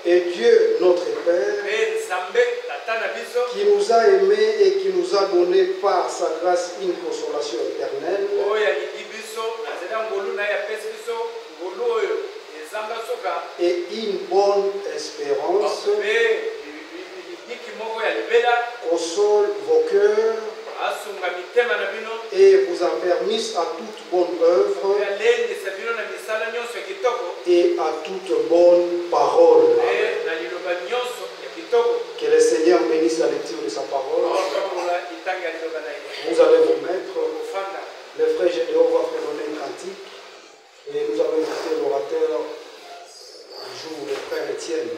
Et Dieu, notre Père, qui nous a aimés et qui nous a donné par sa grâce une consolation éternelle, et une bonne espérance, console vos cœurs et vous affermisse à toute bonne œuvre et à toute bonne parole. Que le Seigneur bénisse la lecture de sa parole. Vous allez vous mettre. Le frère Gédéon va donner un cantique. Et nous allons écouter l'orateur du jour, le frère Étienne.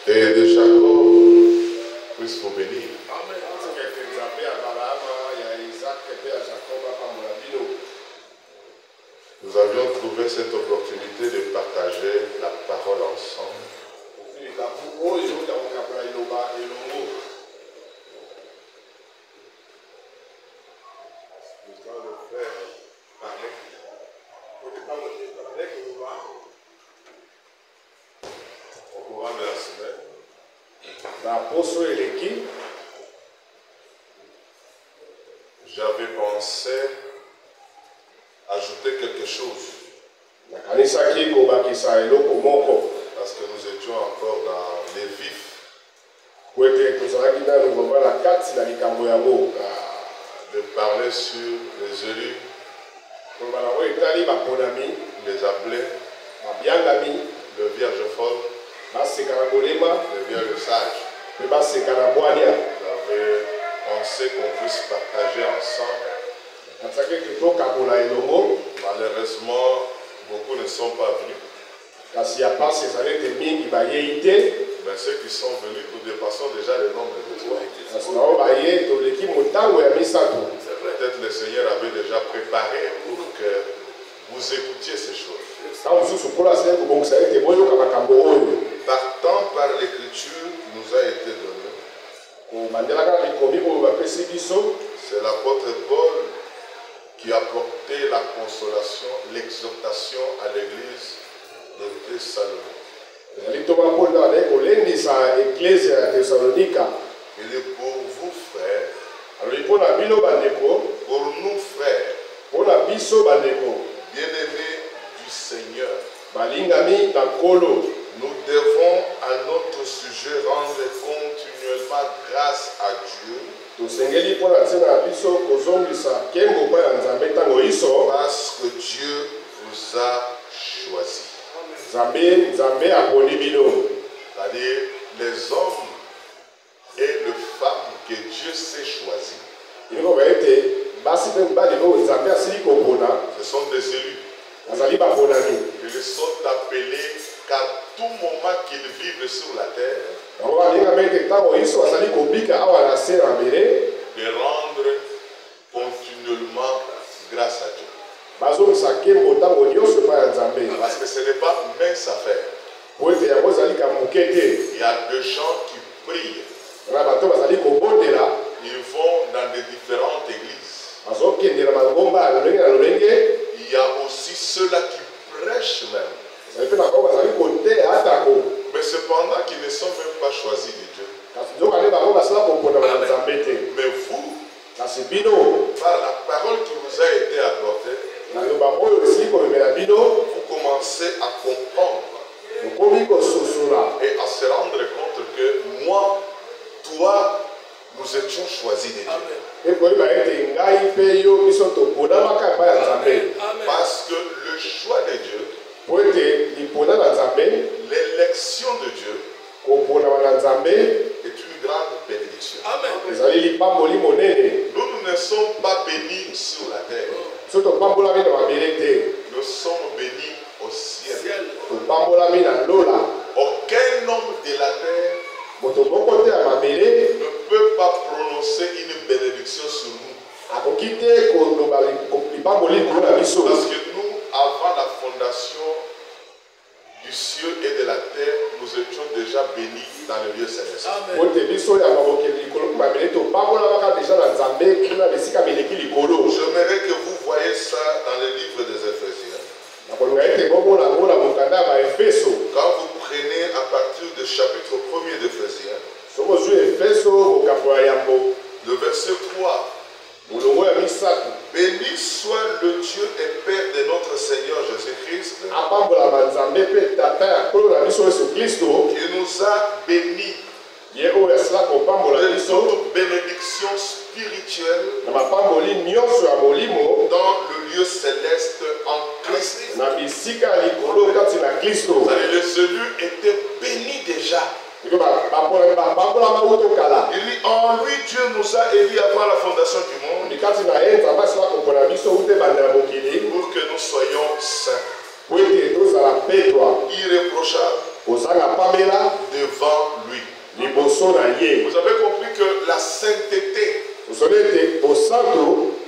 Et de Jacob puisse vous bénir. Nous avions trouvé cette opportunité de partager la parole ensemble. Au courant de la semaine, j'avais pensé ajouter quelque chose. Parce que nous étions encore dans les vifs de parler sur les élus, les appelés, le vierge folle, le vierge sage. J'avais pensé qu'on puisse partager ensemble. Malheureusement, beaucoup ne sont pas venus. Mais ceux qui sont venus, nous dépassons déjà le nombre de besoins. Peut-être le Seigneur avait déjà préparé pour que vous écoutiez ces choses. Partant par l'écriture qui nous a été donnée, c'est l'apôtre Paul qui a porté la consolation, l'exhortation à l'église de Thessalonique. Il est pour vous, frères, pour nous, frères, bien-aimés du Seigneur, nous devons à notre sujet rendre continuellement grâce à Dieu parce que Dieu vous a choisi. C'est-à-dire les hommes et les femmes que Dieu s'est choisis. Ce sont des élus. Ils sont appelés qu'à tout moment qu'ils vivent sur la terre, de rendre continuellement grâce à Dieu. Parce que ce n'est pas mince affaire. Il y a des gens qui prient. Ils vont dans des différentes églises. Il y a aussi ceux-là qui prêchent même. Mais cependant qu'ils ne sont même pas choisis de Dieu. Mais vous, par la parole qui vous a été apportée, vous commencez à comprendre et à se rendre compte que moi, toi, nous étions choisis de Dieu. Parce que le choix de Dieu, l'élection de Dieu est une grande bénédiction. Nous ne sommes pas bénis sur la terre. Nous sommes bénis au ciel. Aucun homme de la terre ne peut pas prononcer une bénédiction sur nous. Parce que nous, avant la fondation du ciel et de la terre, nous étions déjà bénis dans le lieu céleste. J'aimerais que vous voyez ça dans le livre des Éphésiens. Quand vous prenez à partir du chapitre 1er d'Éphésiens, le verset 3, béni soit le Dieu et Père de notre Seigneur Jésus-Christ, qui nous a bénis de toute bénédiction spirituelle dans le lieu céleste en Christ. Les élus étaient bénis déjà. Il dit, en lui Dieu nous a élus avant la fondation du monde pour que nous soyons saints, irréprochables devant lui. Vous avez compris que la sainteté,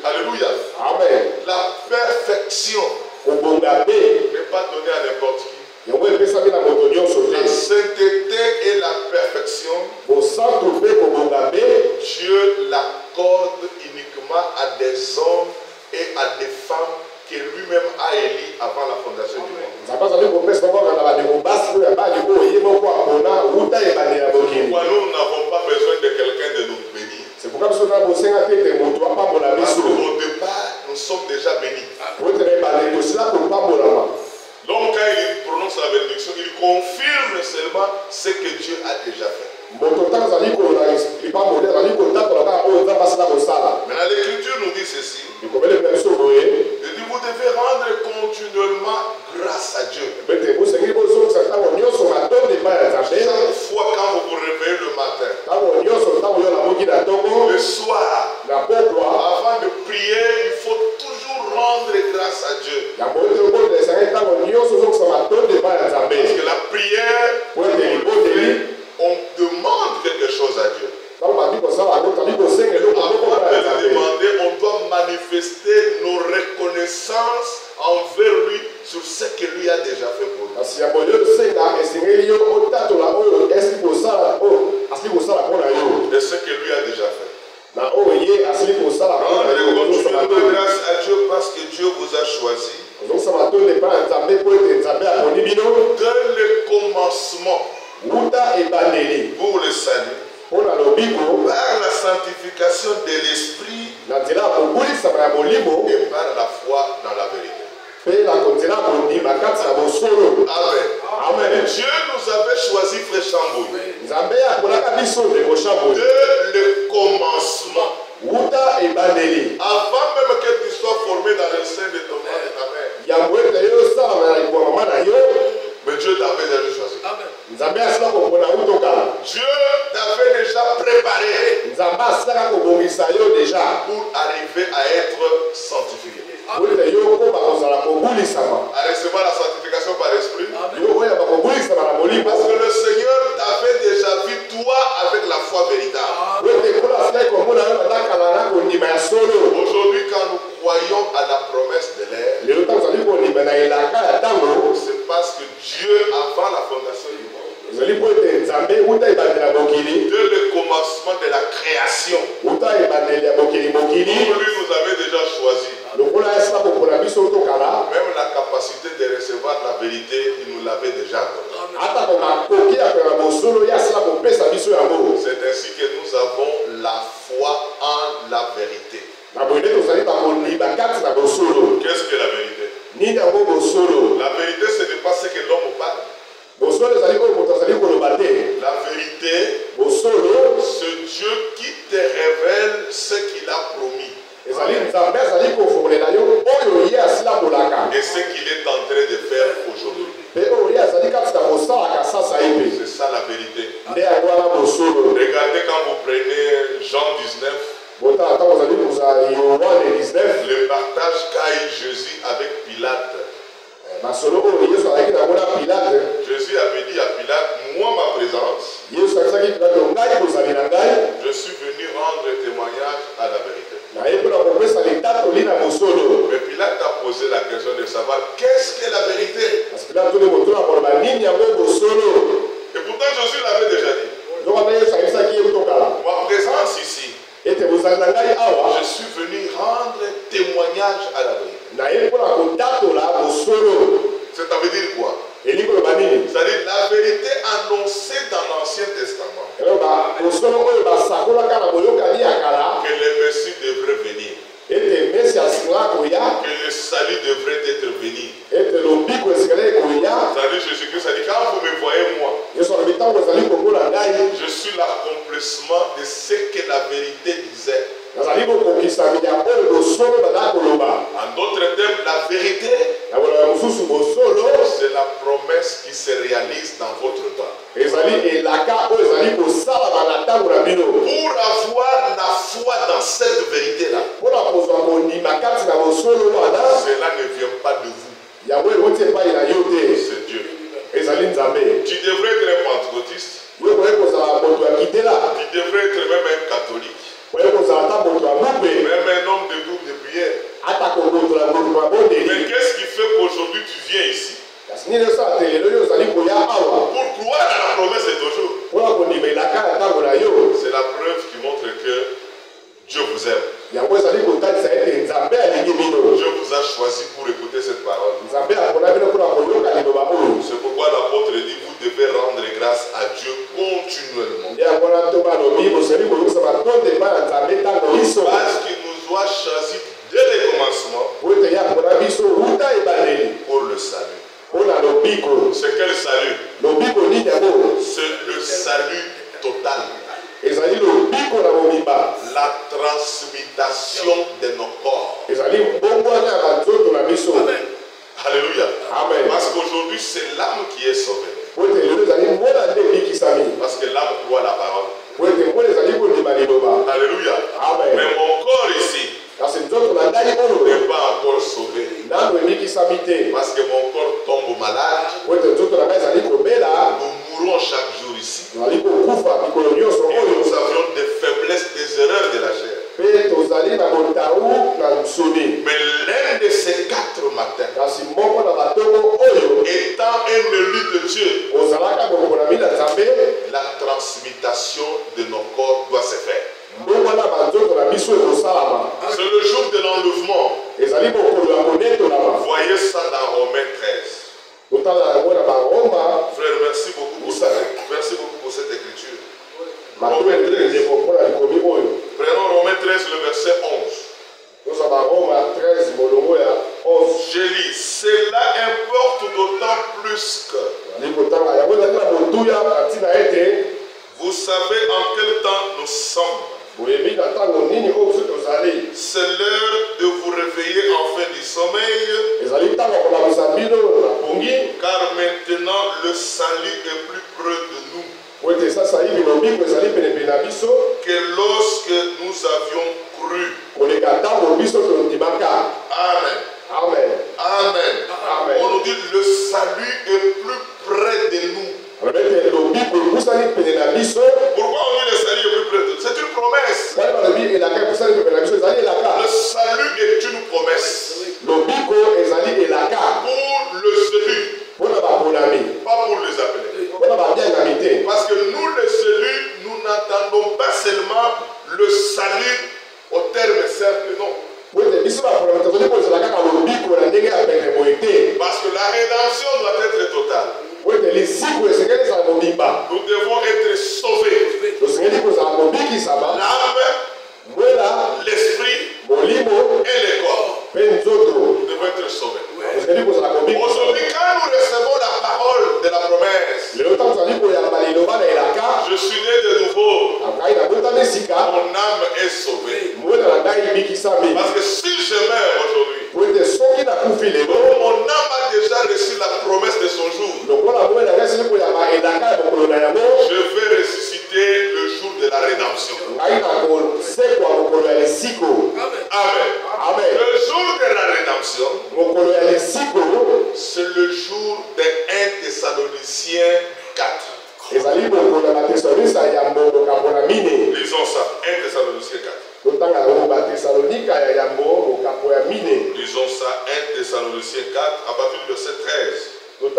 alléluia, amen, la perfection n'est pas donnée à n'importe qui. La sainteté et la perfection, Dieu l'accorde uniquement à des hommes et à des femmes que lui-même a élis avant la fondation du monde. Pourquoi nous n'avons pas besoin de quelqu'un de nous bénir? Parce qu'au départ, nous sommes déjà bénis. Donc quand il prononce la bénédiction, il confirme seulement ce que Dieu a déjà fait. Maintenant l'écriture nous dit ceci. Il dit vous devez rendre continuellement grâce à Dieu. Chaque fois quand vous vous réveillez le matin, le soir, avant de prier, il faut toujours rendre grâce à Dieu. Parce que la prière, on demande quelque chose à Dieu. Avant de le demander, on doit manifester nos reconnaissances envers lui sur ce que lui a déjà fait pour nous. pour le salut, par la sanctification de l'esprit et par la foi dans la vérité. Amen. Dieu nous avait choisi, frère Chambouille, dès le commencement. Avant même que tu sois formé dans le sein de ton père et ta mère. Mais Dieu t'avait déjà choisi. Dieu t'avait déjà préparé pour arriver à être sanctifié. À recevoir la sanctification par l'esprit. Parce que le Seigneur t'avait déjà vu toi avec la foi véritable. Aujourd'hui, quand nous croyons à la promesse de l'air, c'est parce que Dieu, avant la fondation du monde, dès le commencement de la création, pour lui nous avait déjà choisi. Même la capacité de recevoir la vérité, il nous l'avait déjà donné. C'est ainsi que nous avons la foi en la vérité. Qu'est-ce que la vérité? La vérité, ce n'est pas ce que l'homme parle. La vérité, c'est Dieu qui te révèle ce qu'il a promis. Et ce qu'il est en train de faire aujourd'hui. C'est ça la vérité. Regardez quand vous prenez Jean 19. Le partage qu'a eu Jésus avec Pilate. Jésus avait dit à Pilate, moi ma présence, je suis venu rendre témoignage à la vérité. Mais Pilate a posé la question de savoir qu'est-ce que la vérité. Et pourtant Jésus l'avait déjà dit. Ma présence ici, je suis venu rendre témoignage à la vérité. Ça veut dire quoi? C'est-à-dire la vérité annoncée dans l'Ancien Testament que le Messie devrait venir, que le salut devrait être venu. C'est-à-dire Jésus-Christ a dit quand vous me voyez moi, je suis l'accomplissement de ce que la vérité disait. En d'autres termes, la vérité, c'est la promesse qui se réalise dans votre temps. Pour avoir la foi dans cette vérité-là, cela ne vient pas de vous. C'est Dieu. Tu devrais être un pentecôtiste. Tu devrais être même un catholique. Même un homme de groupe de prière. Mais qu'est-ce qui fait qu'aujourd'hui tu viens ici? Pour croire à la promesse de toujours. C'est la preuve qui montre que Dieu vous aime. Dieu vous a choisi pour écouter cette parole. C'est pourquoi l'apôtre dit vous devez rendre grâce à Dieu continuellement. Parce qu'il nous a choisi dès le commencement pour le salut. C'est quel salut? C'est le salut total. La transmutation de nos corps. Alléluia. Amen. Parce qu'aujourd'hui, c'est l'âme qui est sauvée. Parce que l'âme croit la parole. Alléluia. Amen. Mais mon corps ici n'est pas encore sauvé. Parce que mon corps tombe malade. Nous mourons chaque jour ici. Et nous avions des faiblesses, des erreurs de la chair. Mais l'un de ces 4 matins, étant un élu de Dieu, la transmutation de nos corps doit se faire. C'est le jour de l'enlèvement. Voyez ça dans Romains 13. Frère, merci beaucoup pour cette Romains 13. Prenons Romains 13, le verset 11. Je lis, cela importe d'autant plus que vous savez en quel temps nous sommes. C'est l'heure de vous réveiller en fin du sommeil, car maintenant le salut est plus près de nous que lorsque nous avions cru. Amen. Amen. Amen. Amen. On nous dit le salut est plus près de nous. Pourquoi on dit le salut est plus près de nous? C'est une promesse. Le salut est une promesse. Pour le salut, pas pour les appeler. Parce que nous, les élus, nous n'attendons pas seulement le salut au terme simple, non. Parce que la rédemption doit être totale. Nous devons être sauvés. L'âme, l'esprit et le corps devons être sauvés. Aujourd'hui, quand nous recevons la parole de la promesse, je suis né de nouveau, mon âme est sauvée. Parce que si je meurs aujourd'hui, mon âme a déjà reçu la promesse de son jour. Je vais ressusciter le jour de la rédemption. Amen. Amen. Le jour de la rédemption, c'est le jour de 1 Thessaloniciens 4. Lisons ça, 1 Thessaloniciens 4. Lisons ça, 1 Thessaloniciens 4, à partir du verset 13. Nous ne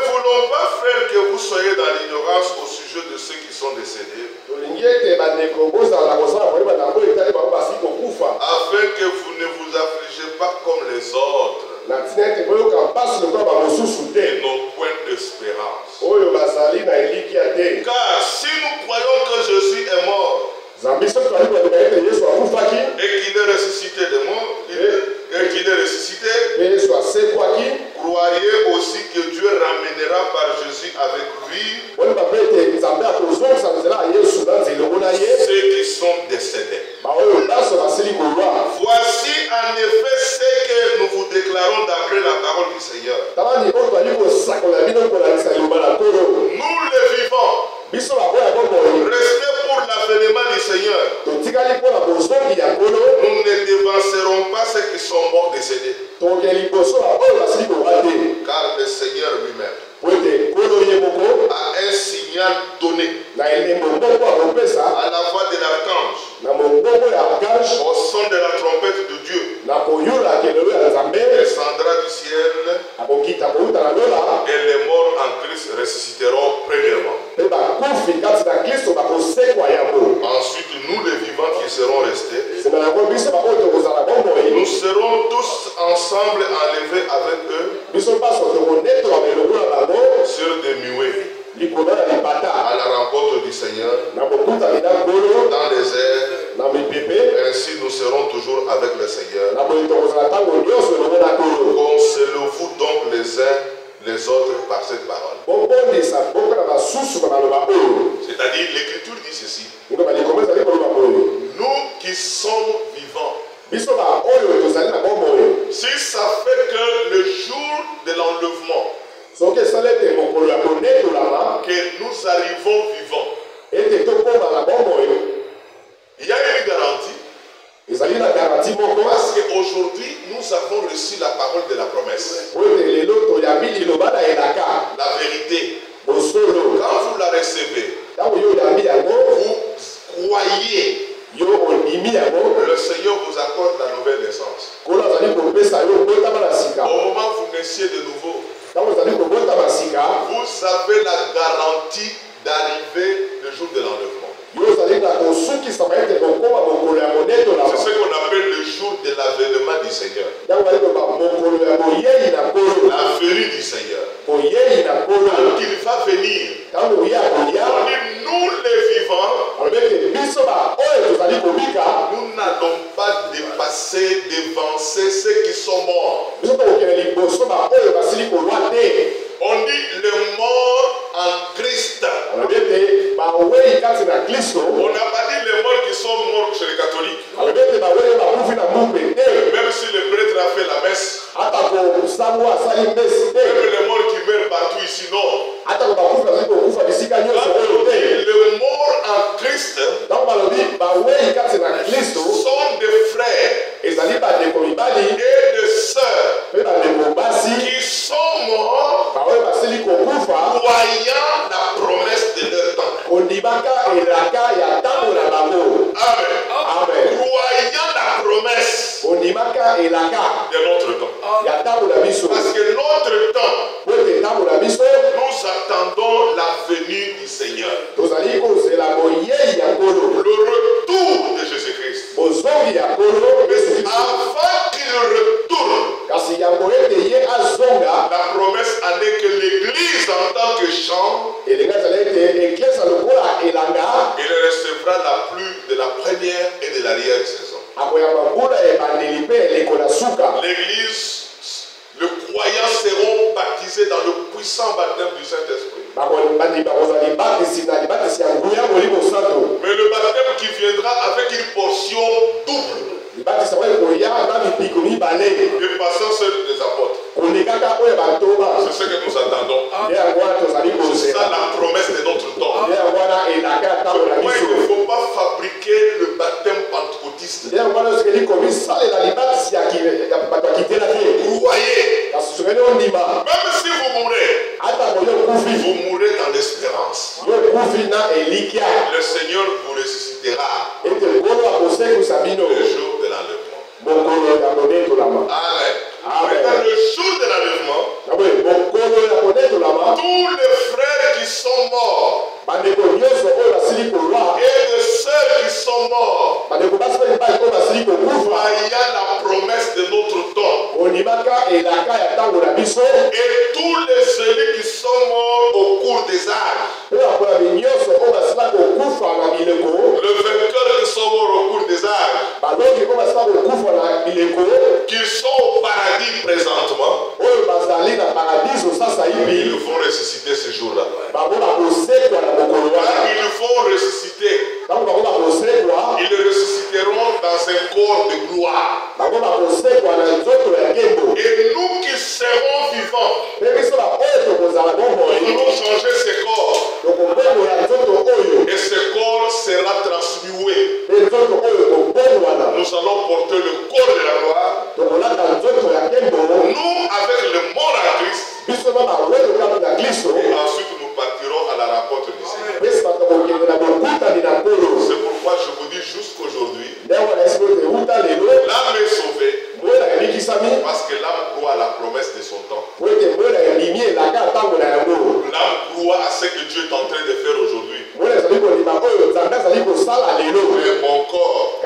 voulons pas faire que vous soyez dans l'ignorance au sujet de ceux qui sont décédés, afin que vous ne vous affligez pas comme les autres, et nos points d'espérance. Car si nous croyons que Jésus est mort et qu'il est ressuscité des morts, croyez aussi que Dieu ramènera par Jésus avec lui ceux qui sont décédés. Voici en effet ce que nous vous déclarons d'après la parole du Seigneur. Nous les vivants, restez pour l'avènement du Seigneur. Nous ne dévancerons pas ceux qui sont morts décédés. Car le Seigneur lui-même a un signal donné à la voix de l'archange, au son de la trompette de Dieu, descendra du ciel, et les morts en Christ ressusciteront premièrement. Ensuite, nous les vivants qui serons restés, nous serons tous ensemble enlevés avec eux sur des nuées à la rencontre du Seigneur dans les airs. Ainsi nous serons toujours avec le Seigneur. Consolez-vous donc les uns les autres par cette parole. C'est-à-dire, l'Écriture dit ceci: nous qui sommes vivants, si ça fait que le jour de l'enlèvement, que nous arrivons vivants, il y a une garantie. Parce qu'aujourd'hui, nous avons reçu la parole de la promesse. La vérité. Quand vous la recevez, vous croyez, le Seigneur vous accorde la nouvelle naissance. Au moment où vous naissiez de nouveau, vous avez la garantie d'arriver le jour de l'enlèvement. C'est ce qu'on appelle le jour de l'avènement du Seigneur. La venue du Seigneur. Quand il va venir, nous les vivants, nous n'allons pas dépasser, dévancer ceux qui sont morts. On dit les morts en Christ. On n'a pas dit les morts qui sont morts chez les catholiques. Même si le prêtre a fait la messe. Même les morts qui meurent partout ici, non. Les morts en Christ sont des frères et des sœurs qui sont morts croyant la promesse de leur temps. Amen. Amen. Croyant la promesse de notre temps. Parce que notre temps, nous attendons la venue du Seigneur. Le retour de Jésus-Christ. Avant qu'il retourne, la promesse en est que l'Église en tant que chambre, il recevra la pluie de la première et de l'arrière-saison. L'Église, le croyant seront baptisés dans le puissant baptême du Saint-Esprit. Mais le baptême qui viendra avec une portion double. Et passant celle des apôtres. C'est ce que nous attendons. C'est ça la promesse de notre temps. Moi, il ne faut pas fabriquer le baptême pentecôtiste. Croyez. Même si vous mourrez, vous mourrez dans l'espérance. Le Seigneur vous ressuscitera le jour de l'enlèvement. Amen. Dans le jour de l'enlèvement, tous les frères qui sont morts et les sœurs qui sont morts, voyant la promesse de notre temps, et tous les élus qui sont morts au cours des âges, le vainqueur qui sont morts au cours des âges, qu'ils sont au paradis présentement, ils vont ressusciter ce jour-là. Ils vont ressusciter. Ils ressusciteront dans un corps de gloire. Et nous qui serons vivants, nous allons changer ce corps. Et ce corps sera transmué. Nous allons porter le corps de la gloire. Nous, avec le mort en Christ. Et ensuite, nous partirons à la rencontre du Seigneur. C'est pourquoi je vous dis jusqu'aujourd'hui, l'âme est sauvée. Parce que l'âme croit à la promesse de son temps. L'âme croit à ce que Dieu est en train de faire aujourd'hui. Et mon corps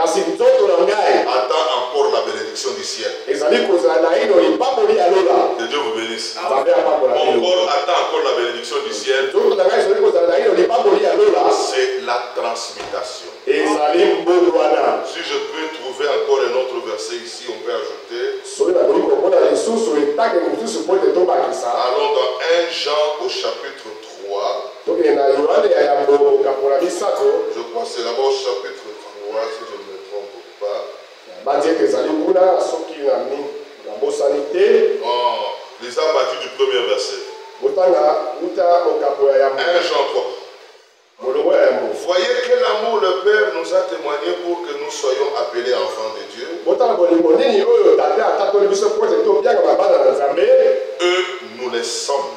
attend encore la bénédiction du ciel. Que Dieu vous bénisse. Mon corps attend encore la bénédiction du ciel. C'est la transmutation. Si je peux trouver encore un autre verset ici, on peut ajouter. Allons dans 1 Jean au chapitre 3. Je crois que c'est là-bas au chapitre 3, si je ne me trompe pas. Les abattus du premier verset. 1 Jean 3. Voyez quel amour le Père nous a témoigné pour que nous soyons appelés enfants de Dieu. Nous les sommes.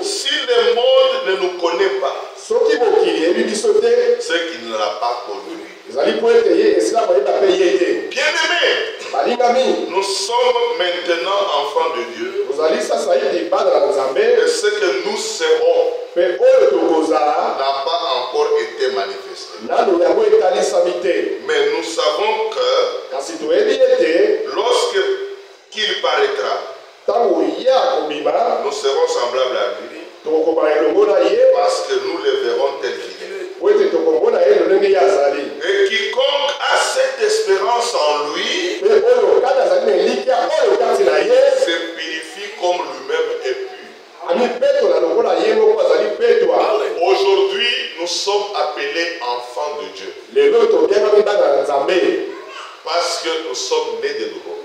Si le monde ne nous connaît pas, c'est qu'il ne l'a pas connu. Bien-aimés, nous sommes maintenant enfants de Dieu. Et ce que nous serons n'a pas encore été manifesté. Mais nous savons que lorsque qu'il paraîtra, nous serons semblables à lui. Aujourd'hui, nous sommes appelés enfants de Dieu. Parce que nous sommes nés de nouveau.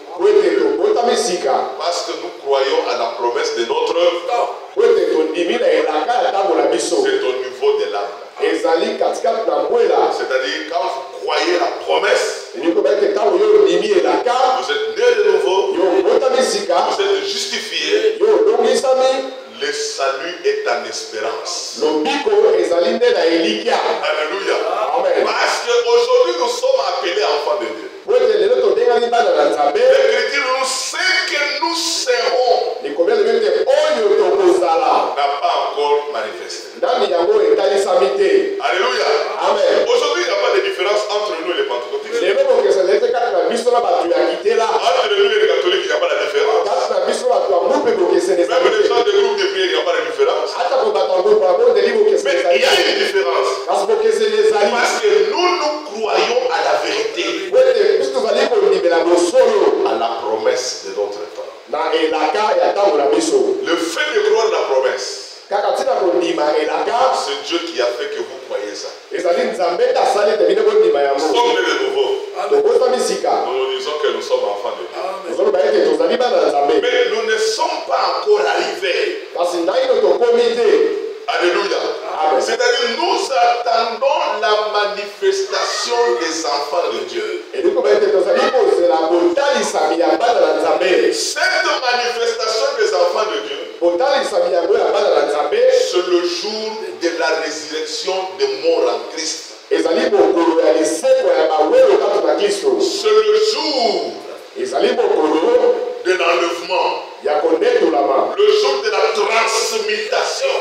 Parce que nous croyons à la promesse de notre temps. C'est au niveau de l'âme. C'est-à-dire quand vous croyez la promesse, vous êtes nés de nouveau, vous êtes justifiés. Le salut est en espérance. Alléluia. Parce qu'aujourd'hui nous sommes appelés enfants de Dieu. L'Écriture nous sait que nous serons n'a pas encore manifesté. Alléluia. Aujourd'hui il n'y a pas de différence entre nous et les pentecôtistes. Entre nous et les catholiques il n'y a pas de différence. Même les gens des groupes de prière il n'y a pas de différence. Mais il y a une différence. Parce que nous croyons à la vérité. À la promesse de notre temps. Le fait de croire la promesse, c'est Dieu qui a fait que vous croyez ça. Nous sommes nés de nouveau. Nous disons que nous sommes enfants de Dieu. Mais nous ne sommes pas encore arrivés. Alléluia. C'est-à-dire nous attendons la manifestation des enfants de Dieu. Cette manifestation des enfants de Dieu, c'est le jour de la résurrection des morts en Christ. C'est le jour de l'enlèvement. Le jour de la transmutation.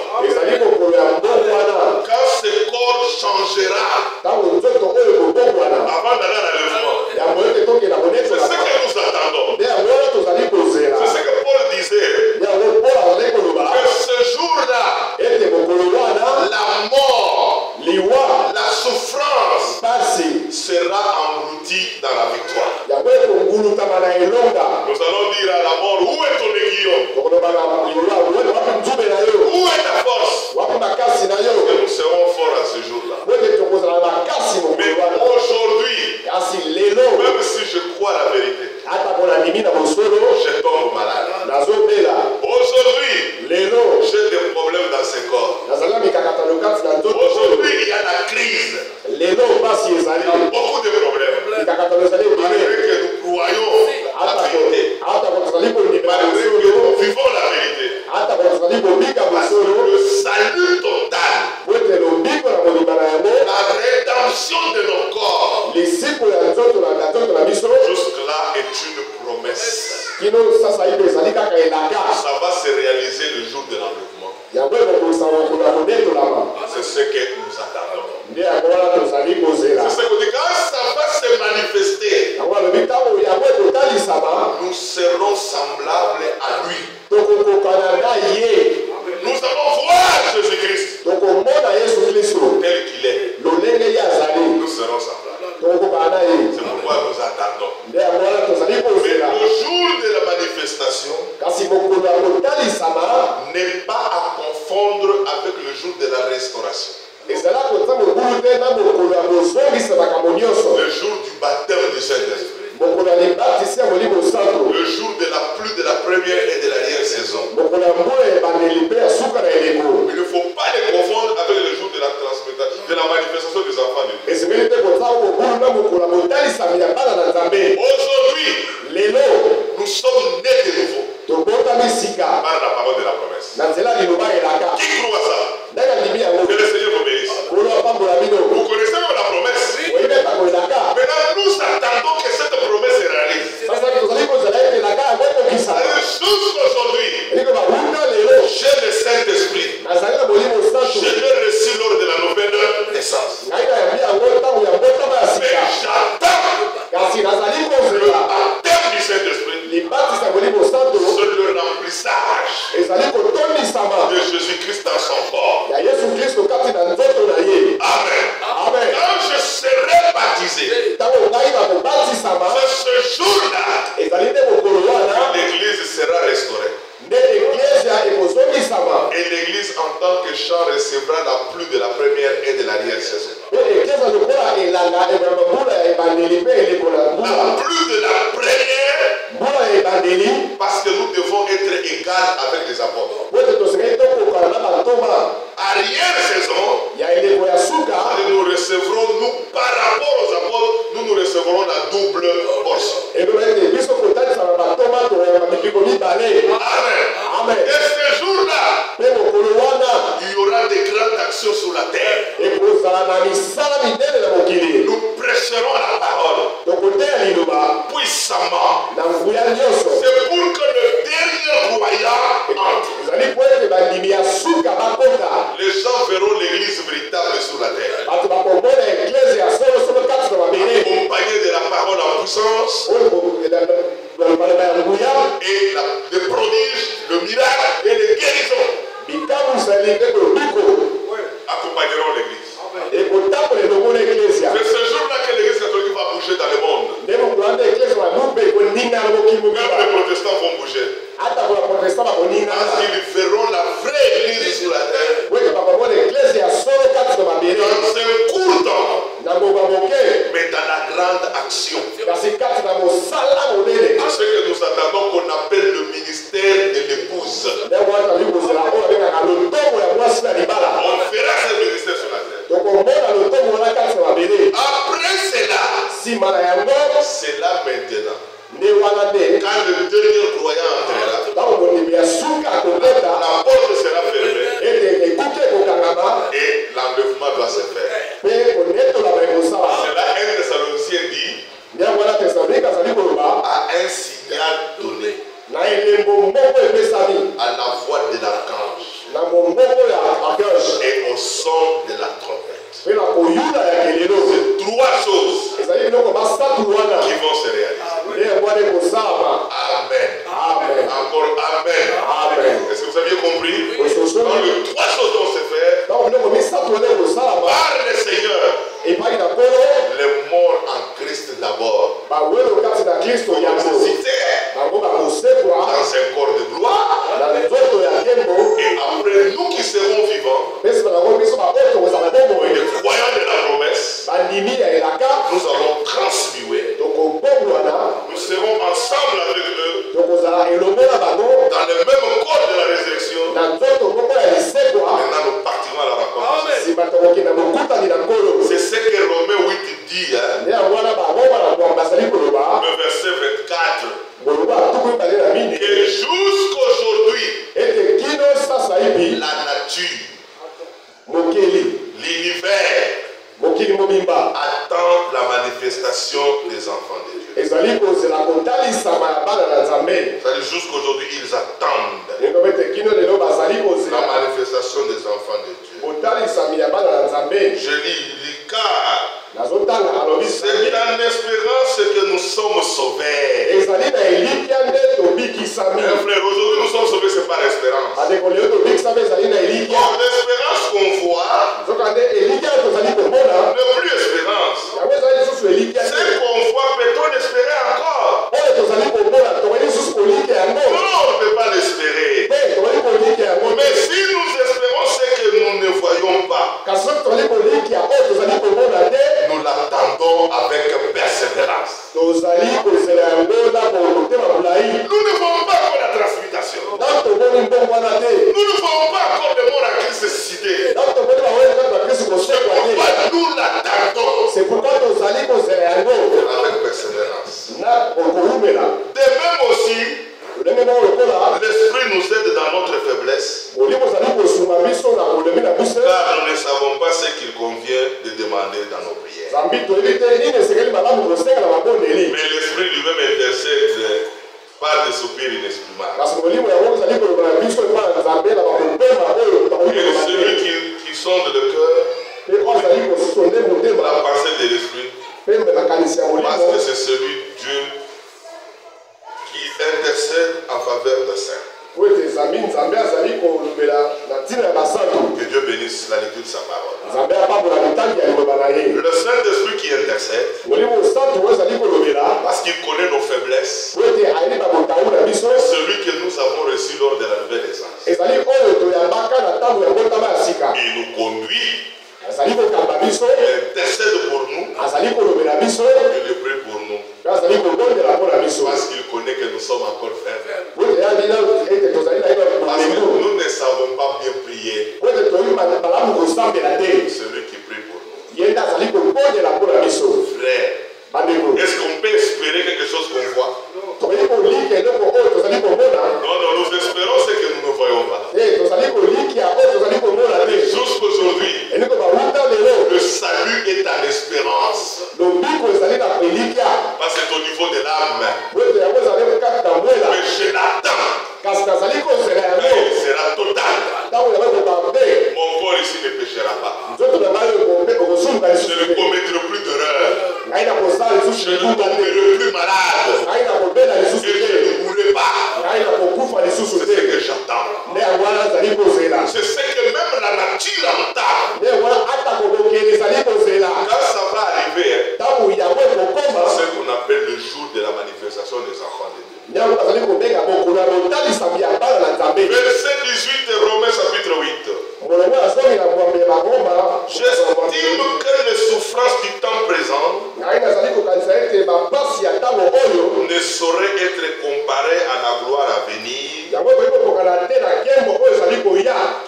Quand ce corps changera avant d'aller à l'enlèvement. C'est ce que nous attendons. C'est ce que Paul disait. Que ce jour-là, la mort, la souffrance sera engloutie dans la victoire. Nous allons dire à la mort, où est ton aiguillon? Où est ta force? Et nous serons forts à ce jour-là. Mais aujourd'hui, même si je crois la vérité, je tombe malade. Aujourd'hui, j'ai des problèmes dans ce corps. Aujourd'hui, il y a la crise. Il y a beaucoup de problèmes. Malgré que nous croyons la vérité. Malgré que nous vivons la vérité. Parce que le salut total, la rédemption de nos corps, jusque-là est une promesse. Ça va se réaliser le jour de l'enlèvement. C'est ce que nous attendons. C'est ce qu'on dit. Quand ça va se manifester, nous serons semblables à lui. Nous allons voir Jésus-Christ tel qu'il est. Nous serons semblables. C'est pourquoi nous attendons. Mais le jour de la manifestation n'est pas à confondre avec le jour de la restauration. Le jour du baptême du Saint-Esprit. Le jour de la pluie de la première et de la dernière saison. Il ne faut pas les confondre avec le jour de la transmutation, de la manifestation des enfants de Dieu. Aujourd'hui, nous sommes nés de nouveau par la parole de la promesse. Qui croit ça? Que le Seigneur vous bénisse. Vous connaissez même la promesse. Maintenant, nous attendons que cette promesse se réalise. Jusqu'aujourd'hui, j'ai le Saint-Esprit. Je l'ai reçu lors de la nouvelle naissance. Mais j'attends le baptême du Saint-Esprit. C'est le remplissage de Jésus-Christ dans son corps. Amen. Quand je serai baptisé, c'est ce jour-là que l'Église sera restaurée. de champ recevra la pluie de la première et de l'arrière-saison. La pluie de la première, parce que nous devons être égaux avec les apôtres. Arrière-saison, nous recevrons, nous, par rapport aux apôtres, nous recevrons la double portion. Amen. Et ce jour-là, il y aura des grandes actions sur la terre. Nous prêcherons la parole puissamment. C'est pour que le dernier croyant entre. Les gens verront l'église véritable sur la terre. Accompagné de la parole en puissance. Et les prodiges, le miracle et les guérisons accompagneront l'église. C'est ce jour-là que l'église catholique va bouger dans le monde. Même les protestants vont bouger. Parce qu'ils verront la vraie église sur la terre. Dans un court temps, mais dans la grande action. C'est ce que nous attendons qu'on appelle le ministère de l'épouse. On verra ce ministère sur la terre. Après cela, c'est là maintenant. Quand le dernier croyant entrera, la porte sera fermée et l'enlèvement doit se faire. C'est là 1 Thessaloniciens dit à un signal donné, à la voix de l'archange et au son de la trompette. C'est 3 choses qui vont se réaliser. Amen. Amen. Encore Amen. Amen. Est-ce que vous aviez compris? Quand les 3 choses vont se faire par le Seigneur, les morts en Christ d'abord, ressuscités dans un corps de gloire, et après nous qui serons vivants, les croyants de la promesse, nous allons transmuer. Nous serons ensemble avec eux dans le même corps de la résurrection. Maintenant nous partirons à la rencontre. C'est ce que Romains 8 dit, le verset 24. Et jusqu'aujourd'hui, la nature, l'univers attend la manifestation des enfants de Dieu. C'est-à-dire jusqu'aujourd'hui, ils attendent la manifestation des enfants de Dieu. Je lis car c'est en espérance que nous sommes sauvés. Frère, aujourd'hui nous sommes sauvés, c'est par espérance. L'espérance qu'on voit, ne plus espérance. C'est qu'on voit, peut-on espérer encore? Non, on ne peut pas l'espérer. Mais si nous espérons ce que nous ne voyons pas, nous l'attendons avec persévérance. Nous ne voyons pas encore la transmutation. Nous ne voyons pas encore le mort à Christ ressuscité. Nous l'attendons avec persévérance. De même aussi, l'Esprit nous aide dans notre faiblesse, car nous ne savons pas ce qu'il convient de demander dans nos prières. Mais l'Esprit lui-même intercède par des soupirs inexprimables. Et celui qui sonde le cœur, la pensée de l'Esprit, parce que c'est celui Dieu qui intercède en faveur de saints. Que Dieu bénisse la lecture de sa parole. Le Saint-Esprit qui intercède, parce qu'il connaît nos faiblesses, celui que nous avons reçu lors de la nouvelle naissance. ici ne péchera pas. Je ne commettrai plus d'erreurs. Je ne tomberai plus malade. Et je ne mourrai pas. C'est ce que j'attends. C'est ce que même la nature entend. Quand ça va arriver, c'est ce qu'on appelle le jour de la manifestation des enfants de Dieu. Verset 18 de Romains chapitre 8. J'estime que les souffrances du temps présent ne sauraient être comparées à la gloire à venir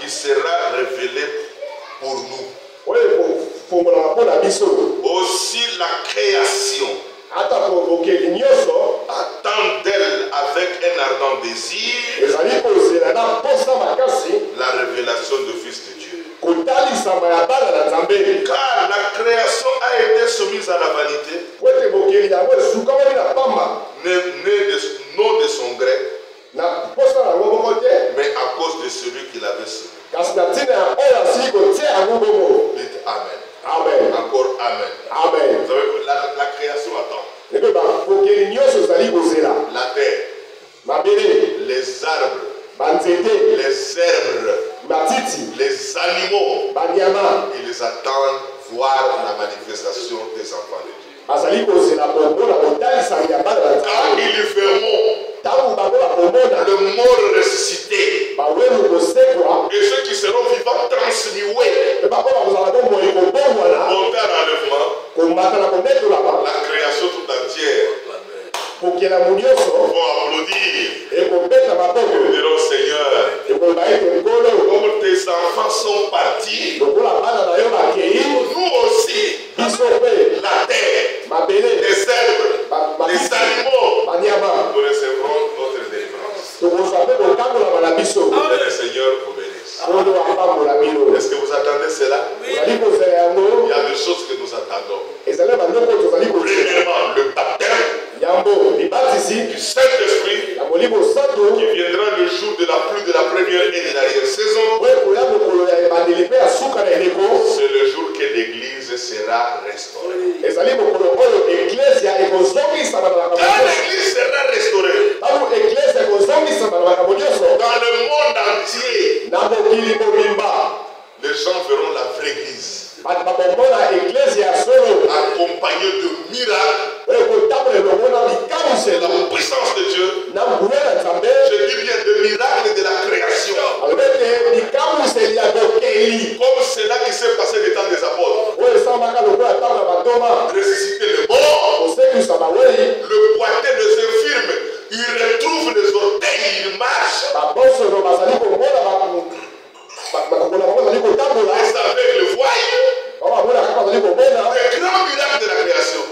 qui sera révélée pour nous. Aussi la création attend d'elle avec un ardent désir la révélation du Fils de Dieu. Car la création a été soumise à la vanité, non de son gré, mais à cause de celui qui l'avait soumis. Dites Amen. Amen. Encore Amen. Amen. Vous savez, la création attend. La terre, les arbres, les herbes, les animaux, ils attendent voir la manifestation des enfants de Dieu. Quand ils verront le mort ressuscité et ceux qui seront vivants transmués monter à l'enlèvement, la création tout entière vont applaudir et diront Seigneur, comme tes enfants sont partis, nous aussi, la terre, les herbes, les animaux, nous recevrons notre délivrance. Que le Seigneur vous bénisse. Est-ce que vous attendez cela? Oui. Il y a des choses que nous attendons. Premièrement, le baptême du Saint-Esprit qui viendra le jour de la pluie de la première et de l'arrière-saison. C'est le jour que l'Église sera restaurée. Quand l'Église sera restaurée, dans le monde entier, les gens verront la vraie Église accompagnée de miracles. C'est la puissance de Dieu. Je dis bien de miracles de la création. Comme c'est là qui s'est passé le temps des apôtres. Ressusciter les morts, le boiteux, les infirmes, ils retrouvent les orteils, ils marchent. Les aveugles voient. Les grands miracles de la création.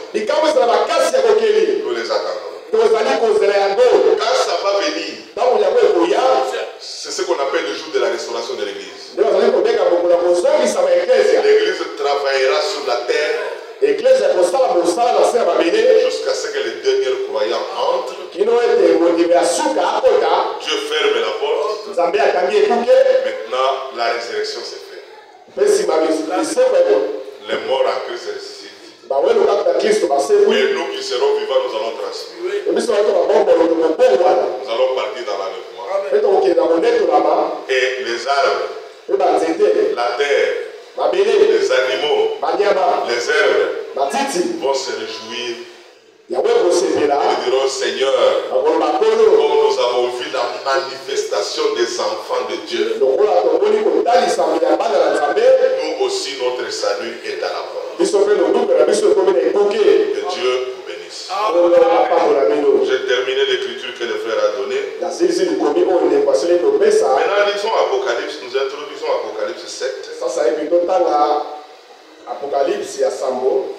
Nous les attendons. Quand ça va venir, c'est ce qu'on appelle le jour de la restauration de l'Église. L'Église travaillera sur la terre jusqu'à ce que les derniers croyants entrent. Dieu ferme la porte. Maintenant, la résurrection s'est faite. Les morts en Christ ressuscitent. Et nous qui serons vivants, nous allons transmettre. Nous allons partir dans l'enlèvement. Et les arbres, la terre, les animaux, les herbes vont se réjouir. Ils diront Seigneur, comme nous avons vu la manifestation des enfants de Dieu, nous aussi notre salut est à la porte. Que Dieu vous bénisse. J'ai terminé l'écriture que le frère a donnée. Maintenant lisons Apocalypse, nous introduisons Apocalypse 7.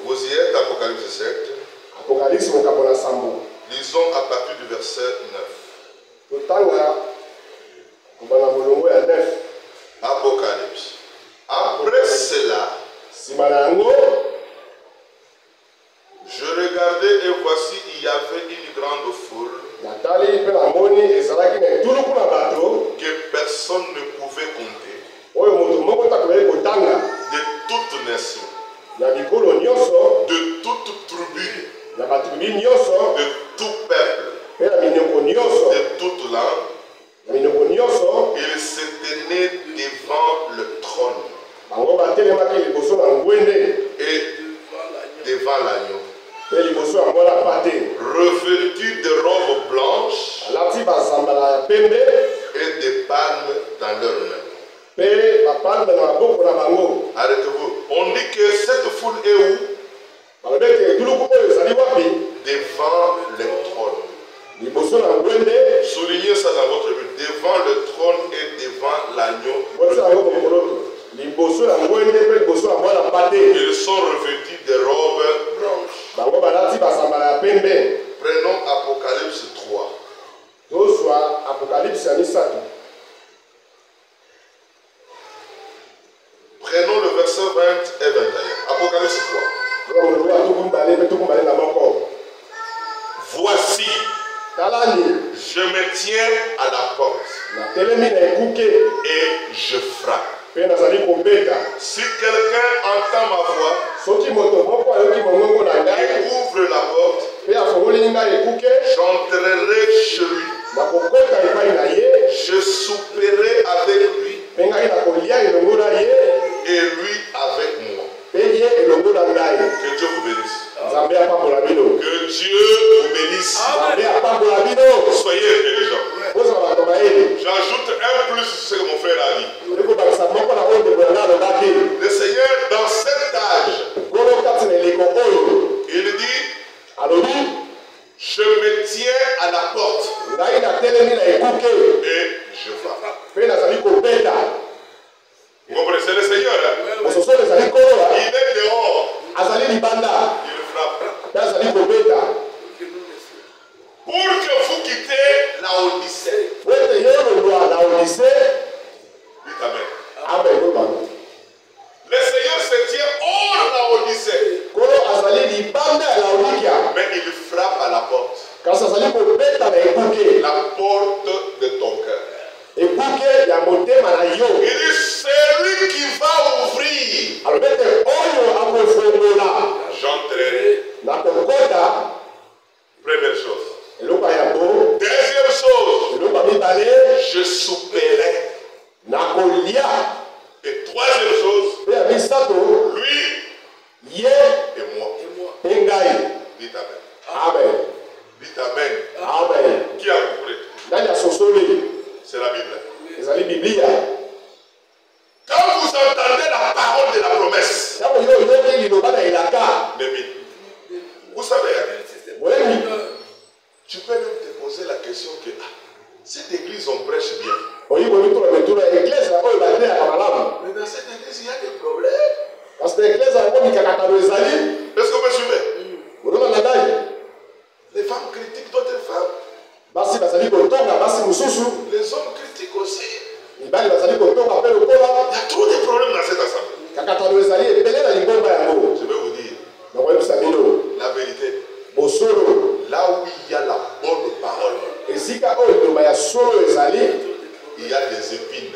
Vous y êtes, Apocalypse 7. Lisons à partir du verset 9. Apocalypse. Après cela, je regardais et voici il y avait une grande foule que personne ne pouvait compter. nation, ya mikolo nyonso, de toute tribu, ya batribu nyonso, de tout peuple, pe ya minoko nyonso, de toute langue, ya minoko nyonso, ils se tenaient devant le trône bango batelemaki liboso na ngwende et devant l'agneau, pe liboso ya mwana pate, revêtus de robes blanches alati bazambala ya pembe et des palmes dans leurs mains. pe bapalme na maboko na bango. Arrêtez-vous. On dit que cette foule est où? Balobi ete etuluku oyo ezali wapi? Devant le trône. Liboso na ngwende. Soulignez ça dans votre Bible. Devant le trône et devant l'agneau. Liboso na ngwende pe liboso na mwana pate. Ils sont revêtus de robes blanches. Bango balati bazambala ya pembe. Prenons Apocalypse 3. Toswa Apocalypse ya misato. Prenons le verset 20 et 21. Apocalypse 3. Voici, je me tiens à la porte et je frappe. Si quelqu'un entend ma voix et ouvre la porte, j'entrerai chez lui. Je souperai avec lui et lui avec moi. Que Dieu vous bénisse. Que Dieu vous bénisse. Soyez intelligents. J'ajoute un plus sur ce que mon frère a dit. Le Seigneur, dans cet âge, il dit, je me tiens à la porte et je frappe. Vous comprenez, c'est le Seigneur. Il est dehors. Il frappe. Pour que vous quittez la Odyssée. Dites Amen. Le Seigneur se tient hors la Odyssée. Mais il frappe à la porte. La porte de ton cœur. Il dit, c'est lui qui va ouvrir. J'entrerai. Première chose. Deuxième chose. Je souperai. Et troisième chose. Lui et moi. Dites Amen. Amen. Dites Amen. Amen. Qui a compris? C'est la Bible. Quand vous entendez la parole de la promesse, vous savez, tu peux même te poser la question que cette église on prêche bien. Mais dans cette église il y a des problèmes. Est-ce que vous me suivez? Les femmes critiquent d'autres femmes. Les hommes critiquent aussi. Il y a trop de problèmes dans cette assemblée. Je vais vous dire la vérité. Là où il y a la bonne parole, il y a des épines.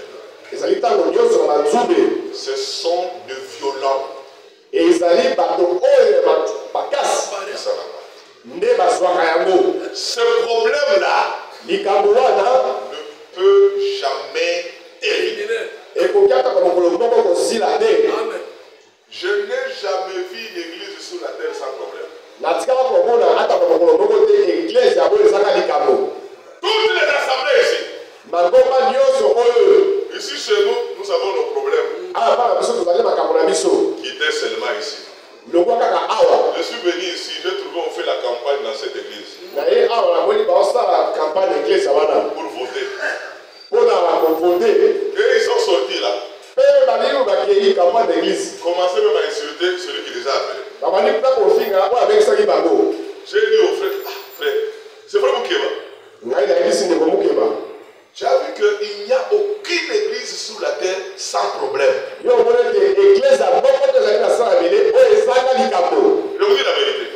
Ce sont de violents. Ce problème-là ne peut jamais terminer. Je n'ai jamais vu une église sur la terre sans problème. Toutes les assemblées ici. Ici chez nous, nous avons nos problèmes. Qui étaient seulement ici. Je suis venu ici, j'ai trouvé on fait la campagne dans cette église. Pour voter. Et ils sont sortis là. Commencez même à insulter celui qui les a appelés. J'ai dit au frère, frère, c'est vrai Moukeba. Tu as vu qu'il n'y a aucune église sur la terre sans problème. Je vous dis la vérité.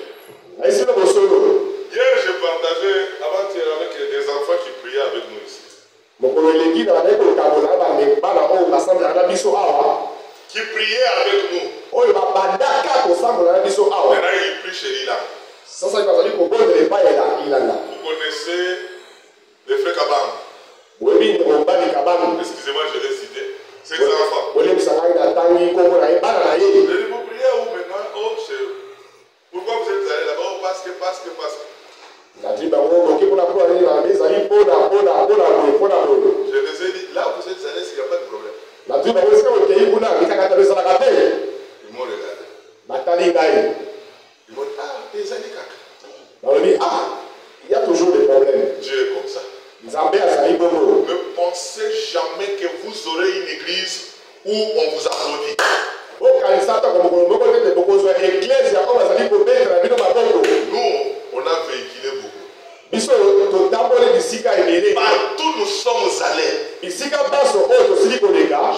Hier, j'ai partagé avant-hier avec des enfants qui priaient avec nous ici. Qui priaient avec nous. oyo babandaka kosambola na biso awa. Maintenant il prie chez Lila. Sasa bazali kobondela epai ya ilanga. Vous connaissez le frère Kabam? Webi ndobali Kabam. Excusez-moi, je l'ai cité. C'est ça enfant. Wole msangai na tangi kombo na ebana na ye. Vous priez où maintenant? Oh, pourquoi vous êtes allé là-bas? Oh, parce que. Je les ai dit, là où vous êtes allés, il n'y a pas de problème. Ils m'ont regardé. Ils m'ont dit, ah, les années caca. Il y a toujours des problèmes. Dieu est comme ça. Ne pensez jamais que vous aurez une église où on vous applaudit. Nous, on a véhiculé beaucoup. Partout nous sommes allés.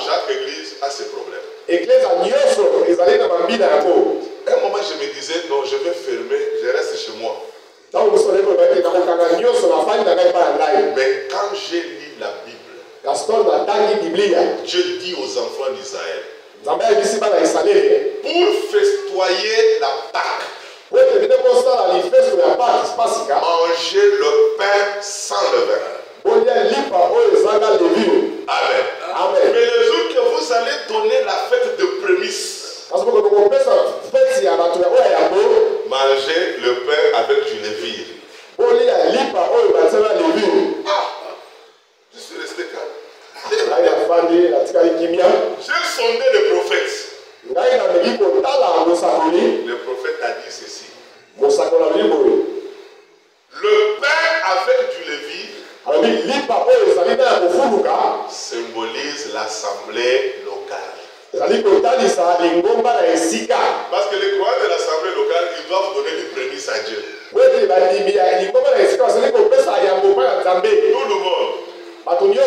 Chaque église a ses problèmes. Un moment, je me disais, non, je vais fermer, je reste chez moi. Mais quand j'ai lu la Bible, Dieu dit aux enfants d'Israël, pour festoyer la Pâque, manger le pain sans levain. Amen. Amen. Mais le jour que vous allez donner la fête de prémices, mangez le pain avec du levure. Je suis resté calme. J'ai sondé le prophète. Le prophète a dit ceci. Le pain avec du levure symbolise l'assemblée locale. Parce que les croyants de l'assemblée locale, ils doivent donner des prémices à Dieu. Tout le monde. Parmi eux,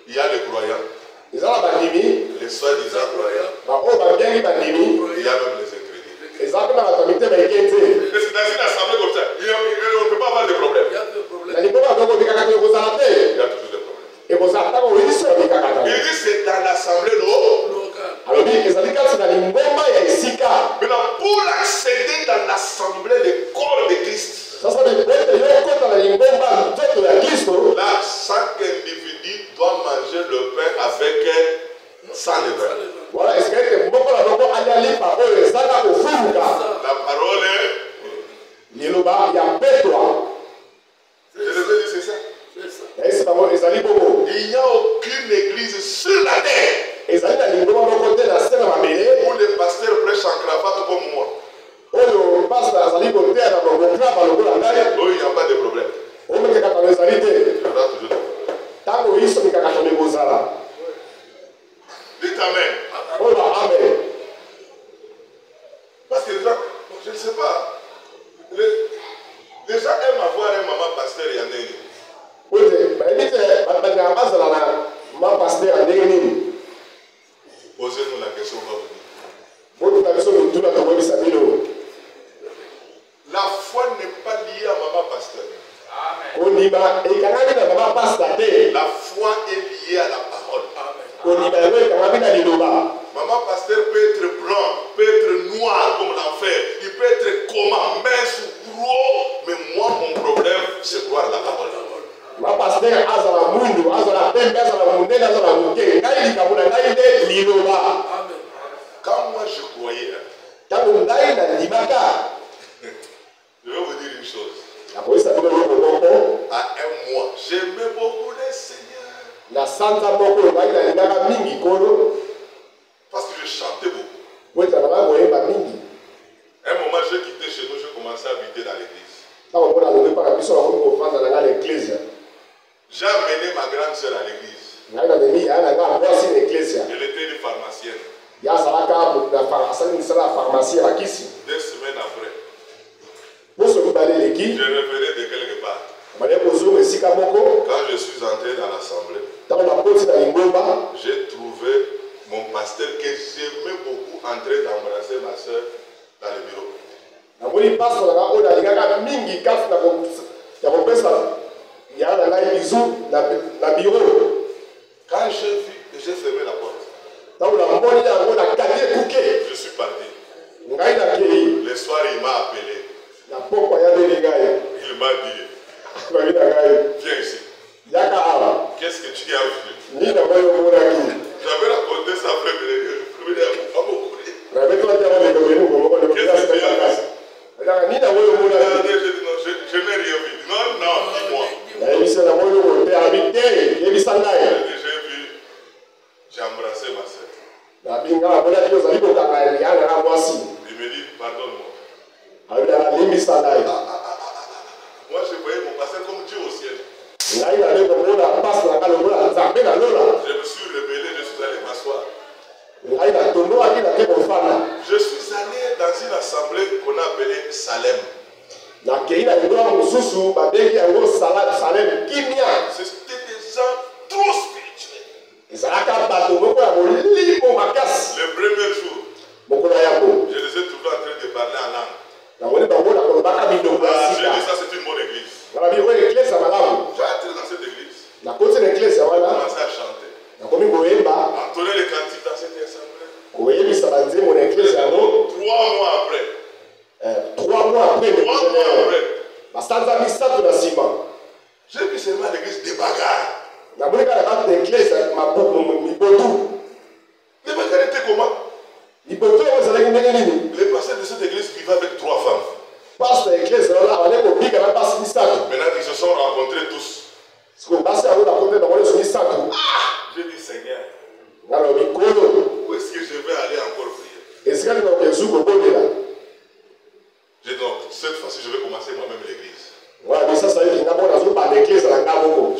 il y a les croyants, les soi-disant croyants, il y a même les incrédules. Parce que dans une assemblée comme ça, on ne peut pas avoir de problème. Il y a toujours des problèmes. Il dit c'est dans l'assemblée locale. Maintenant, pour accéder dans l'assemblée, le corps de Christ, là, chaque individu doit manger le pain avec sans levain. La parole est. Je les ai dit, c'est ça. Il n'y a aucune église sur la terre où les pasteurs prêchent en cravate comme moi. Oh, il n'y a pas de problème. Dites amen. Parce que les gens, je ne sais pas, les gens aiment avoir un maman pasteur et un aîné. Posez-nous la question, on va vous dire. La foi n'est pas liée à maman pasteur. Amen. La foi est liée à la parole. Amen. Maman pasteur peut être blanc, peut être noir comme l'enfer, il peut être comment, mince ou gros, mais moi mon problème c'est croire la parole. Quand moi je croyais, je vais vous dire une chose. À un mois, j'aimais beaucoup le Seigneur. Parce que je chantais beaucoup. À un moment, j'ai quitté chez nous, j'ai commencé à habiter dans l'église. J'ai amené ma grande soeur à l'église. Elle était une pharmacienne. 2 semaines après, je revenais de quelque part. Quand je suis entré dans l'assemblée, j'ai trouvé mon pasteur que j'aimais beaucoup entrer d'embrasser ma soeur dans le bureau. Quand j'ai vu, j'ai fermé la porte. Je suis parti. Le soir, il m'a appelé. Il m'a dit, viens ici. Qu'est-ce que tu as vu? J'avais raconté ça après, mais je n'ai rien vu. Non, dis-moi. J'ai vu, j'ai embrassé ma soeur. Il me dit, pardonne-moi. Moi, je voyais mon pasteur comme Dieu au ciel. Je me suis rebellé, je suis allé m'asseoir. Je suis allé dans une assemblée qu'on appelait Salem. C'était des gens trop spirituels. Le premier jour, je les ai trouvés en train de parler en langue. J'ai dit, ça c'est une bonne église. J'ai entré dans cette église. J'ai commencé à chanter. Entonner les cantiques dans cette assemblée. 3 mois après, j'ai vu seulement l'église des bagarres. Les bagarres étaient comment? Les pasteurs de cette église vivaient avec 3 femmes. Maintenant, ils se sont rencontrés tous. J'ai dit, Seigneur, où est-ce que je vais aller encore prier? J'ai dit, non, cette fois-ci, je vais commencer moi-même l'église.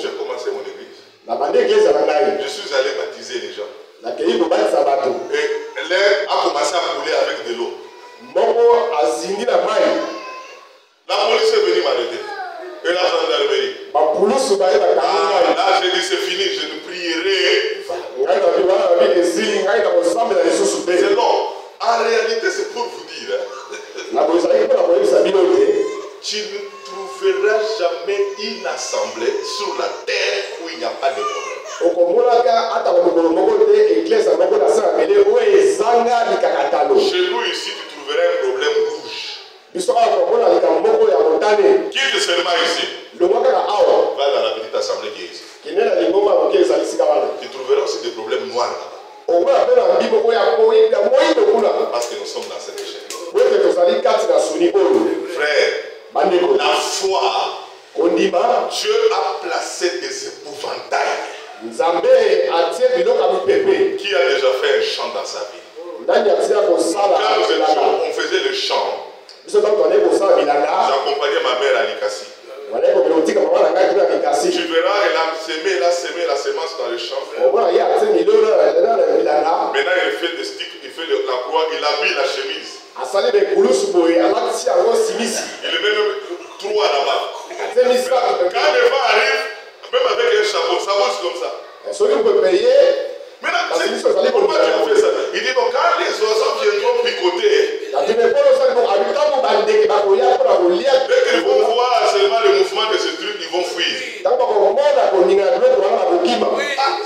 J'ai commencé mon église. Je suis allé baptiser les gens. Et l'air a commencé à couler avec de l'eau. La police est venue m'arrêter. Et la gendarmerie. Là, j'ai dit, c'est fini, je ne prierai. C'est long. En réalité, c'est pour vous dire. Tu ne trouveras jamais une assemblée sur la terre où il n'y a pas de problème. Chez nous ici, tu trouveras un problème rouge. Quitte seulement ici. Va dans la petite assemblée qui est ici. Tu trouveras aussi des problèmes noirs là-bas. Parce que nous sommes dans cette échelle. Frère, la foi, Dieu a placé des épouvantails. Qui a déjà fait un chant dans sa vie? Quand nous étions, on faisait le chant. J'accompagnais ma mère à l'Ikasi. Tu verras, elle a semé la semence dans le champ. Maintenant, il fait des sticks, il fait la croix, il habille la chemise. Il met même 3 là-bas. Quand le vent arrive, même avec un chapeau, ça bouge comme ça. Maintenant, pourquoi tu as fait ça? Il dit, donc, quand les oiseaux viendront picoter, dès qu'ils vont voir seulement le mouvement de ce truc, ils vont fuir. Ah,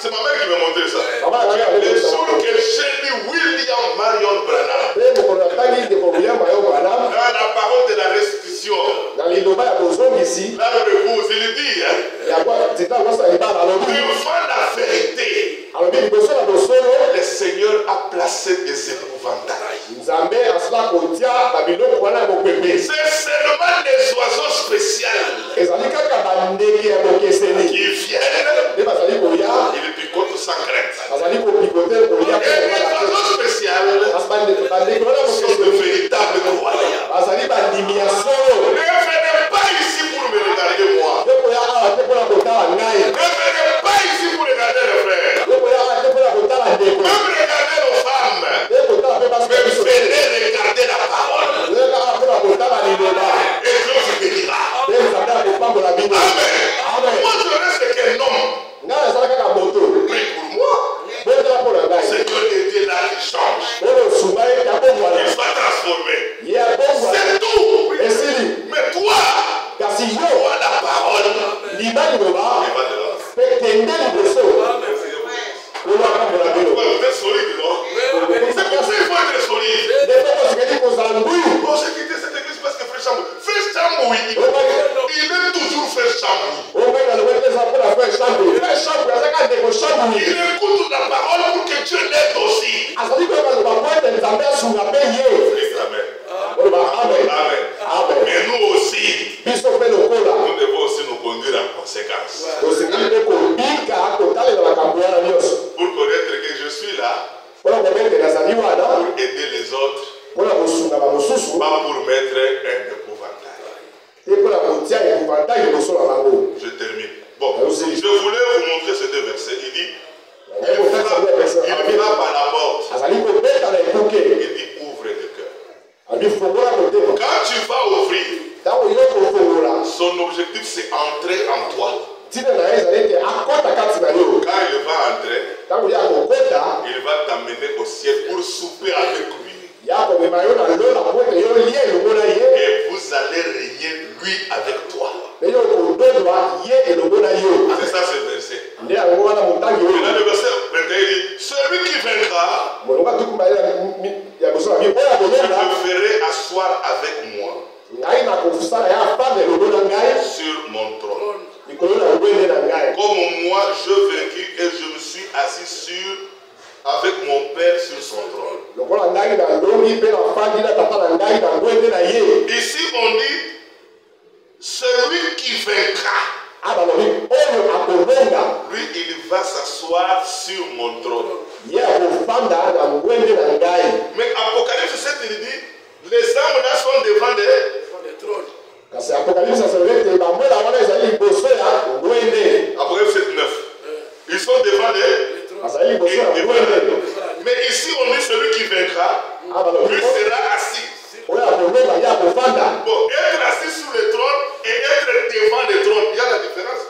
c'est ma mère qui m'a montré ça. Les jours que j'ai lu William Marion Branham, dans la parole de la restitution, là le repose, il dit, triomphant la vérité, le Seigneur a placé des épouvantails. C'est seulement les oiseaux spéciaux qui viennent, ils picotent sans crainte. Et les oiseaux spéciaux sont de véritables croyants. Ne venez pas ici pour me regarder moi. Ne venez pas ici pour regarder les frères. Même regarder nos femmes. chambouis. Il est toujours fait chambouis. Il écoute la parole pour que Dieu l'aide aussi. Amen. Amen. Mais nous aussi, nous devons aussi nous conduire en conséquence. Pour connaître que je suis là, pour aider les autres, pas pour mettre un épouvantail. Je termine. Bon, je voulais vous montrer ces deux versets. Il dit, il frappe à la porte. Il dit, ouvre le cœur. Quand tu vas ouvrir, son objectif c'est entrer en toi. Quand il va entrer, il va t'amener au ciel pour souper avec lui. Et vous allez régner lui avec toi. C'est ça ce verset. Et là le verset 21 dit, celui qui vaincra, je le ferai asseoir avec moi sur mon trône. Comme moi je vaincu et je me suis assis avec mon Père sur son trône. Ici on dit celui qui vaincra. Lui il va s'asseoir sur mon trône. Mais Apocalypse 7 il dit les âmes là sont devant des trônes. Apocalypse 7, 9. Ils sont devant des trônes. Mais ici on dit celui qui vaincra, lui sera assis. Bon, être assis sur le trône et être devant le trône, il y a la différence. Ça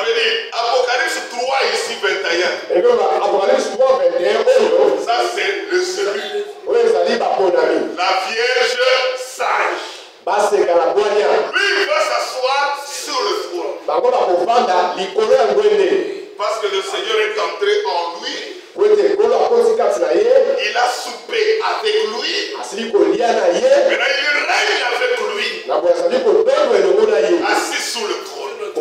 veut dire Apocalypse 3 ici 21. Ça c'est le celui. La Vierge sage. Lui il va s'asseoir sur le trône. Parce que le Seigneur est entré en lui. Il a soupé avec lui. Maintenant il règne avec lui. Assis sous le trône. Mais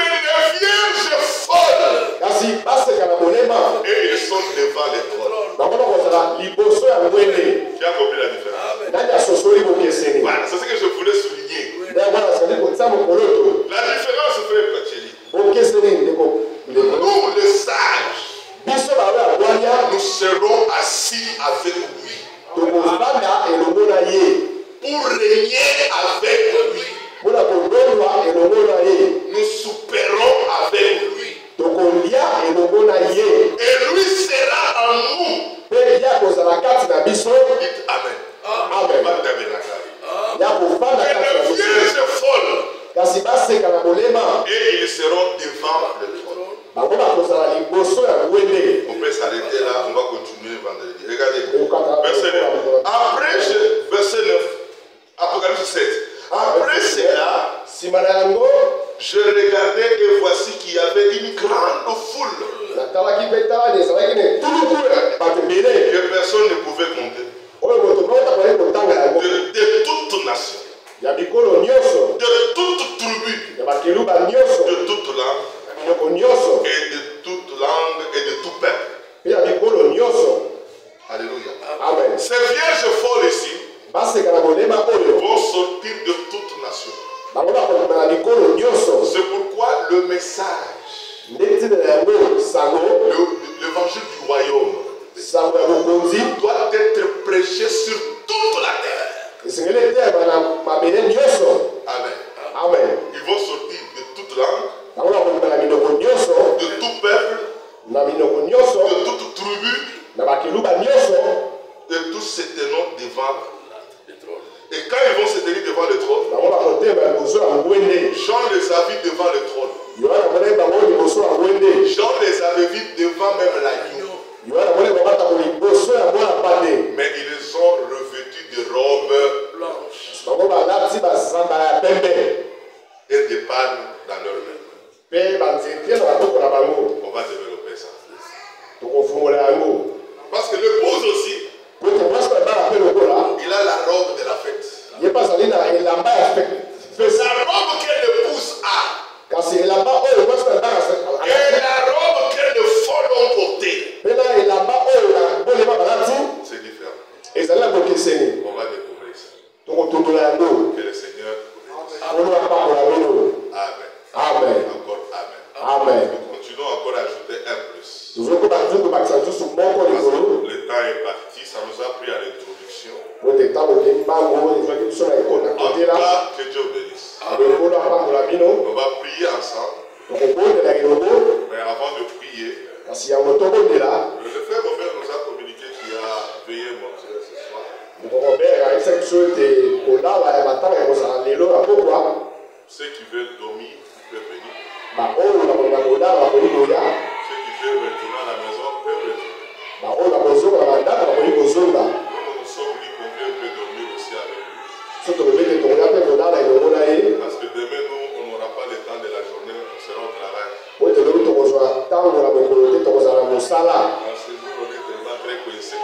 les vierges folles, et ils sont devant le trône. Tu as compris la différence? Voilà, c'est ce que je voulais souligner. La différence, frère Pacheli. Nous, les sages, nous serons assis avec lui. Pour régner avec lui. Nous souperons avec lui. Et lui sera en nous. Dites Amen. Amen. Et les vierges folles, et ils seront devant le trône. On peut s'arrêter là, on va continuer vendredi. Regardez, verset 9. Après, verset 9, Apocalypse 7. Après cela, je regardais et voici qu'il y avait une grande foule que personne ne pouvait compter. De toute nation, de toute tribu, de toute langue, et de tout peuple. Alléluia. Amen. Ces vierges folles ici vont sortir de toute nation. C'est pourquoi le message, l'évangile du royaume, doit être prêché sur toute la terre. Amen. Amen. Ils vont sortir de toute langue, de tout peuple, de toute tribu, et tous se tenant devant le trône. Et quand ils vont se tenir devant le trône, Jean les a vus devant le trône. Jean les avait vus devant même l'agneau. Mais ils sont revêtus de robes blanches et de palmes dans leurs mains. On va développer ça. Parce que l'épouse aussi, il a la robe de la fête. Et la robe que l'épouse a. Et la robe que le faux l'ont portée. C'est différent. On va découvrir ça. Que le Seigneur. Amen. Amen. Encore amen. Amen. Nous continuons encore à ajouter un plus. Nous Le temps est parti, ça nous a pris à l'introduction. En tout cas, que Dieu bénisse. On va prier ensemble. Mais avant de prier, le frère Robert nous a communiqué qu'il a veillé mortuaire ce soir. Ceux qui veulent dormir peuvent venir. Ceux qui veulent retourner à la maison peuvent retourner. Nous sommes libres, on peut dormir aussi avec lui. Parce que demain, nous, on n'aura pas le temps de la journée, on sera au travail. Parce que nous, on est tellement très coincés.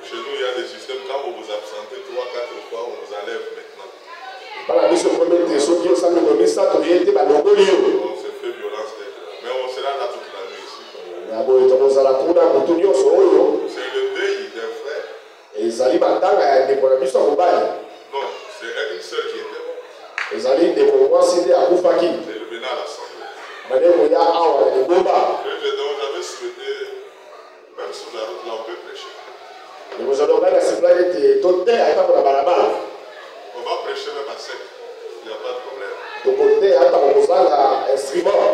Chez nous, il y a des systèmes, quand vous vous absentez 3-4 fois, on vous enlève maintenant. On se fait violence d'être là. Mais on sera là toute la nuit ici. C'est le deuil d'un frère. Non, c'est une sœur qui était morte. Elle venait à l'assemblée. J'avais souhaité, même sur la route, là, on peut prêcher. On va prêcher même à sec. Il n'y a pas de problème.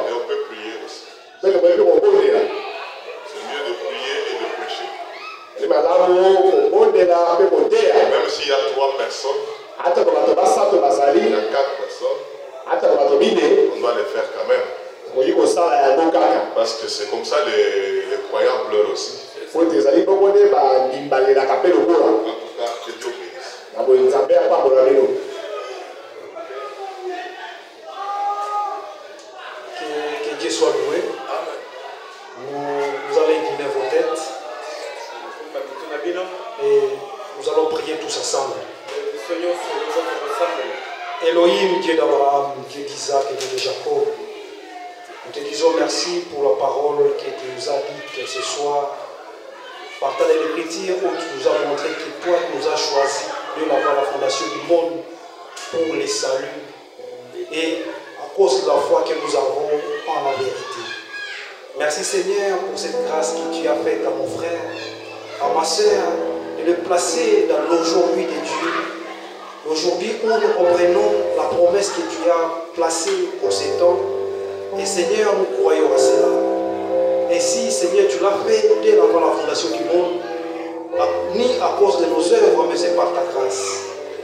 Et on peut prier aussi. C'est mieux de prier et de prêcher. Même s'il y a 3 personnes, il y a 4 personnes, on doit les faire quand même. Parce que c'est comme ça les croyants pleurent aussi. En tout cas, que Dieu bénisse. Que Dieu soit loué. Vous allez incliner vos têtes. Et nous allons prier tous ensemble. Elohim, Dieu d'Abraham, Dieu d'Isaac et Dieu de Jacob, nous te disons merci pour la parole que tu nous as dite ce soir. Par ta l'écriture où tu nous as montré que toi tu nous as choisi de l'avoir la fondation du monde pour les saluts. Et à cause de la foi que nous avons en la vérité. Merci Seigneur pour cette grâce que tu as faite à mon frère, à ma soeur, de le placer dans l'aujourd'hui de Dieu. Aujourd'hui où nous comprenons la promesse que tu as placée pour ces temps. Et Seigneur, nous croyons à cela. Et si Seigneur, tu l'as fait dès avant la fondation du monde, ni à cause de nos œuvres, mais c'est par ta grâce.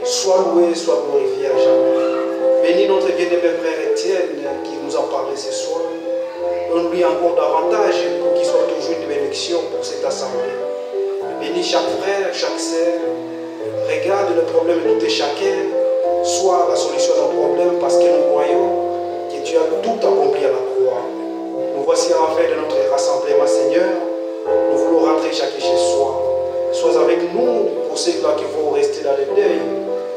Sois loué, sois glorifié à jamais. Bénis notre bien-aimé frère Étienne qui nous a parlé ce soir. Donne-lui encore davantage pour qu'il soit toujours une bénédiction pour cette assemblée. Bénis chaque frère, chaque sœur. Regarde le problème de tout et chacun. Soit la solution à nos problèmes parce que nous croyons que tu as tout accompli à la croix. Nous voici à la fin de notre rassemblement, Seigneur. Nous voulons rentrer chacun chez soi. Sois avec nous pour ceux-là qui vont rester dans le deuil.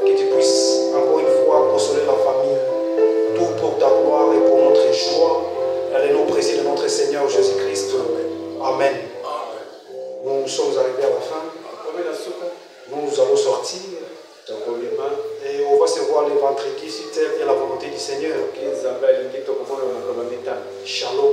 Que tu puisses encore une fois consoler la famille. Tout pour ta gloire et pour notre joie. Dans le nom précis de notre Seigneur Jésus-Christ. Amen. Nous sommes arrivés à la fin. Nous allons sortir. Et on va se voir le vendredi si telle est la volonté du Seigneur. Shalom.